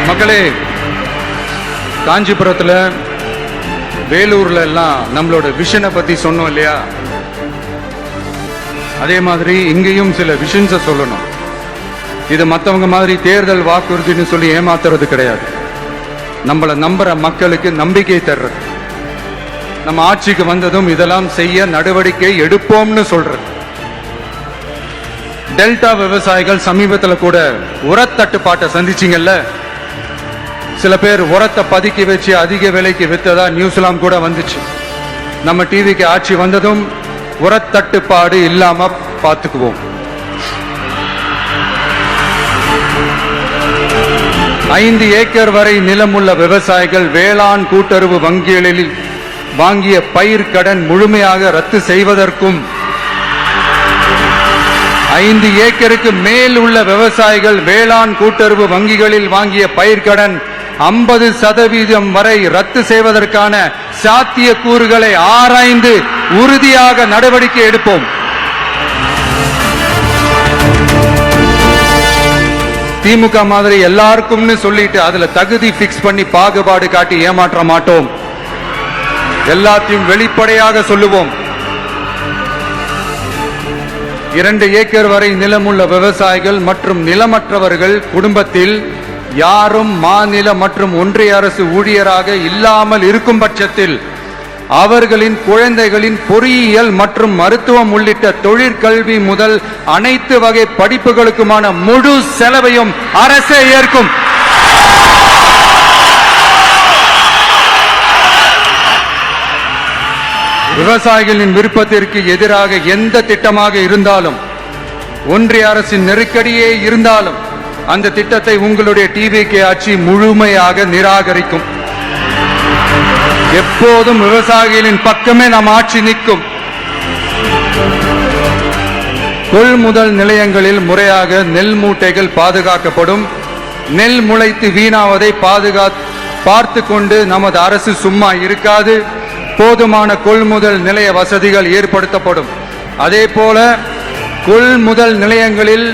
மக்களே, காஞ்சிபுரத்தில் வேலூர்ல எல்லாம் நம்மளோட விஷனை பத்தி சொன்னோம் இல்லையா? அதே மாதிரி இங்கேயும் சில விஷன்ஸை சொல்லணும். இது மற்றவங்க மாதிரி தேர்தல் வாக்குறுதின்னு சொல்லி ஏமாத்துறது கிடையாது. நம்மளை நம்புற மக்களுக்கு நம்பிக்கை தர்றது. நம்ம ஆட்சிக்கு வந்ததும் இதெல்லாம் செய்ய நடவடிக்கை எடுப்போம்னு சொல்றது. டெல்டா விவசாயிகள் சமீபத்தில் கூட உரத்தட்டுப்பாட்டை சந்திச்சிங்கல்ல. சில பேர் உரத்தை பதுக்கி வச்சு அதிக விலைக்கு வித்ததா நியூஸ்லாம் கூட வந்துச்சு. நம்ம டிவிக்கு ஆட்சி வந்ததும் உரத்தட்டுப்பாடு இல்லாம பார்த்துக்குவோம். 5 ஏக்கர் வரை நிலமுள்ள விவசாயிகள் வேளாண் கூட்டுறவு வங்கிகளில் வாங்கிய பயிர் கடன் முழுமையாக ரத்து செய்வதற்கும் 5 ஏக்கருக்கு மேல் உள்ள விவசாயிகள் வேளாண் கூட்டுறவு வங்கிகளில் வாங்கிய பயிர்க்கடன் 50% வரை ரத்து செய்வதற்கான சாத்திய கூறுகளை ஆராய்ந்து உறுதியாக நடவடிக்கை எடுப்போம். திமுக மாதிரி எல்லாருக்கும்னு சொல்லிட்டு அதுல தகுதி பிக்ஸ் பண்ணி பாகுபாடு காட்டி ஏமாற்ற மாட்டோம். எல்லாத்தையும் வெளிப்படையாக சொல்லுவோம். 2 ஏக்கர் வரை நிலமுள்ள விவசாயிகள் மற்றும் நிலமற்றவர்கள் குடும்பத்தில் யாரும் மாநில மற்றும் ஒன்றிய அரசு ஊழியராக இல்லாமல் இருக்கும் பட்சத்தில் அவர்களின் குழந்தைகளின் பொறியியல் மற்றும் மருத்துவம் உள்ளிட்ட தொழிற்கல்வி முதல் அனைத்து வகை படிப்புகளுக்குமான முழு செலவையும் அரசே ஏற்கும். விவசாயிகளின் விருப்பத்திற்கு எதிராக எந்த திட்டமாக இருந்தாலும், ஒன்றிய அரசின் நெருக்கடியே இருந்தாலும் அந்த திட்டத்தை உங்களுடைய டிவிகே ஆட்சி முழுமையாக நிராகரிக்கும். எப்போதும் விவசாயிகளின் பக்கமே நம் ஆட்சி நிற்கும். கொள்முதல் நிலையங்களில் முறையாக நெல் மூட்டைகள் பாதுகாக்கப்படும். நெல் முளைத்து வீணாவதை பார்த்து கொண்டு நமது அரசு சும்மா இருக்காது. போதுமான கொள்முதல் நிலைய வசதிகள் ஏற்படுத்தப்படும். அதே போல கொள்முதல் நிலையங்களில்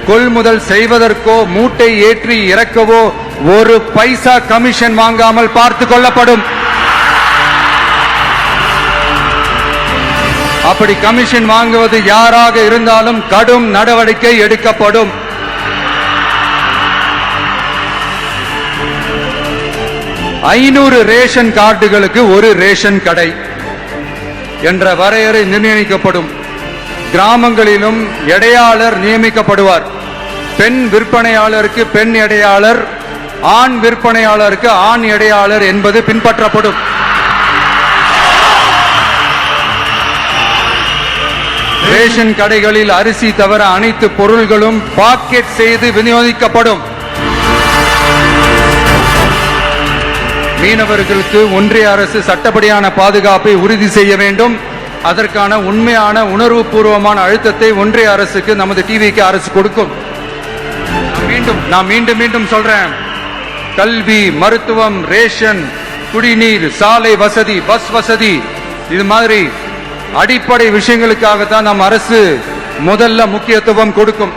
கொள்முதல் செய்வதற்கோ மூட்டை ஏற்றி இறக்கவோ 1 பைசா கமிஷன் வாங்காமல் பார்த்து கொள்ளப்படும். அப்படி கமிஷன் வாங்குவது யாராக இருந்தாலும் கடும் நடவடிக்கை எடுக்கப்படும். ஐநூறு ரேஷன் கார்டுகளுக்கு 1 ரேஷன் கடை என்ற வரையறை நிர்ணயிக்கப்படும். கிராமங்களிலும் எடையாளர் நியமிக்கப்படுவார். பெண் விற்பனையாளருக்கு பெண் எடையாளர், ஆண் விற்பனையாளருக்கு ஆண் எடையாளர் என்பது பின்பற்றப்படும். ரேஷன் கடைகளில் அரிசி தவிர அனைத்து பொருள்களும் பாக்கெட் செய்து விநியோகிக்கப்படும். மீனவர்களுக்கு ஒன்றிய அரசு சட்டப்படியான பாதுகாப்பை உறுதி செய்ய வேண்டும். அதற்கான உண்மையான உணர்வுபூர்வமான அழுத்தத்தை ஒன்றிய அரசுக்கு நமது டிவிக்கு அரசு கொடுக்கும். நான் மீண்டும் சொல்றேன். கல்வி, மருத்துவம், ரேஷன், குடிநீர், சாலை வசதி, பஸ் வசதி, இது மாதிரி அடிப்படை விஷயங்களுக்காகத்தான் நம் அரசு முதல்ல முக்கியத்துவம் கொடுக்கும்.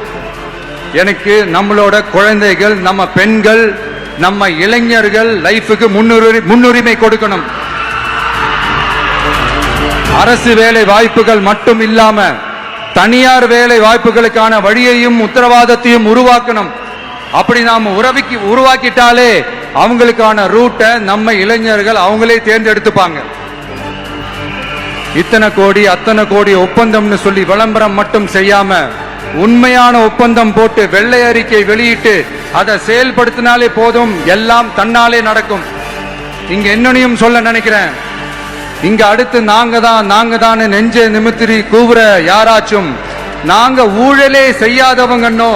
எனக்கு நம்மளோட குழந்தைகள், நம்ம பெண்கள், நம்ம இளைஞர்கள் லைஃபுக்கு முன்னுரிமை கொடுக்கணும். அரசு வேலை வாய்ப்புகள் மட்டும் இல்லாம தனியார் வேலை வாய்ப்புகளுக்கான வழியையும் உத்தரவாதத்தையும் உருவாக்கணும். அப்படி நாம உருவாக்கிட்டாலே அவங்களுக்கான ரூட்டை நம்ம இளைஞர்கள் அவங்களே தேர்ந்தெடுத்துப்பாங்க. இத்தனை கோடி அத்தனை கோடி ஒப்பந்தம்னு சொல்லி விளம்பரம் மட்டும் செய்யாம உண்மையான ஒப்பந்தம் போட்டு வெள்ளை அறிக்கை வெளியிட்டு அதை செயல்படுத்தினாலே போதும், எல்லாம் தன்னாலே நடக்கும். இங்க என்னனையும் சொல்ல நினைக்கிறேன். இங்க அடுத்து நாங்க தான் நெஞ்ச நிமித்திரி கூவுற யாராச்சும் நாங்க ஊழலே செய்யாதவங்கன்னோ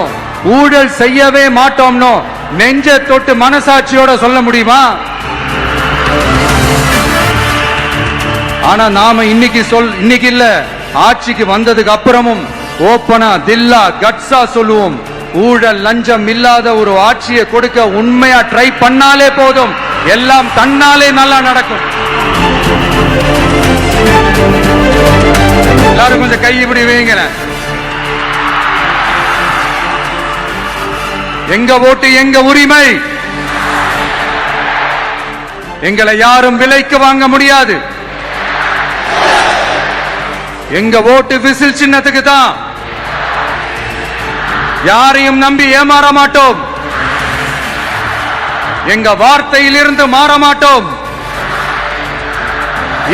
ஊழல் செய்யவே மாட்டோம்னோ நெஞ்ச தொட்டு மனசாட்சியோட சொல்ல முடியுமா? ஆனா நாம இன்னைக்கு இல்ல, ஆட்சிக்கு வந்ததுக்கு அப்புறமும் ஓப்பனா தில்லா கட்ஸா சொல்லுவோம். ஊழல் லஞ்சம் இல்லாத ஒரு ஆட்சியை கொடுக்க உண்மையா ட்ரை பண்ணாலே போதும், எல்லாம் தன்னாலே நல்லா நடக்கும். எல்லாரும் கொஞ்சம் கை இப்படி வைங்க. எங்க ஓட்டு எங்க உரிமை. எங்களை யாரும் விலைக்கு வாங்க முடியாது. எங்க ஓட்டு விசில் சின்னத்துக்கு தான். யாரையும் நம்பி ஏமாற மாட்டோம். எங்க வார்த்தையில் இருந்து மாற மாட்டோம்.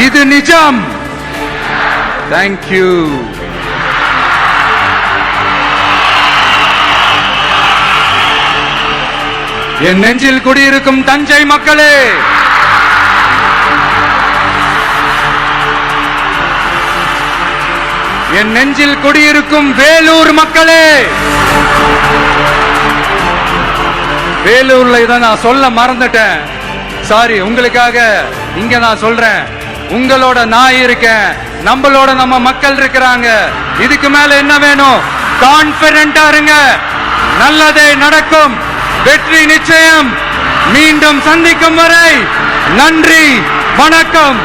இது நிஜம். தேங்க்யூ. என் நெஞ்சில் குடியிருக்கும் தஞ்சை மக்களே, என் நெஞ்சில் குடியிருக்கும் வேலூர் மக்களே, வேலூர்ல இதை நான் சொல்ல மறந்துட்டேன். சாரி, உங்களுக்காக இங்க நான் சொல்றேன். உங்களோட நான் இருக்கேன், நம்மளோட நம்ம மக்கள் இருக்கிறாங்க. இதுக்கு மேல என்ன வேணும்? கான்பிடென்டா இருங்க. நல்லதே நடக்கும். வெற்றி நிச்சயம். மீண்டும் சந்திக்கும் வரை நன்றி, வணக்கம்.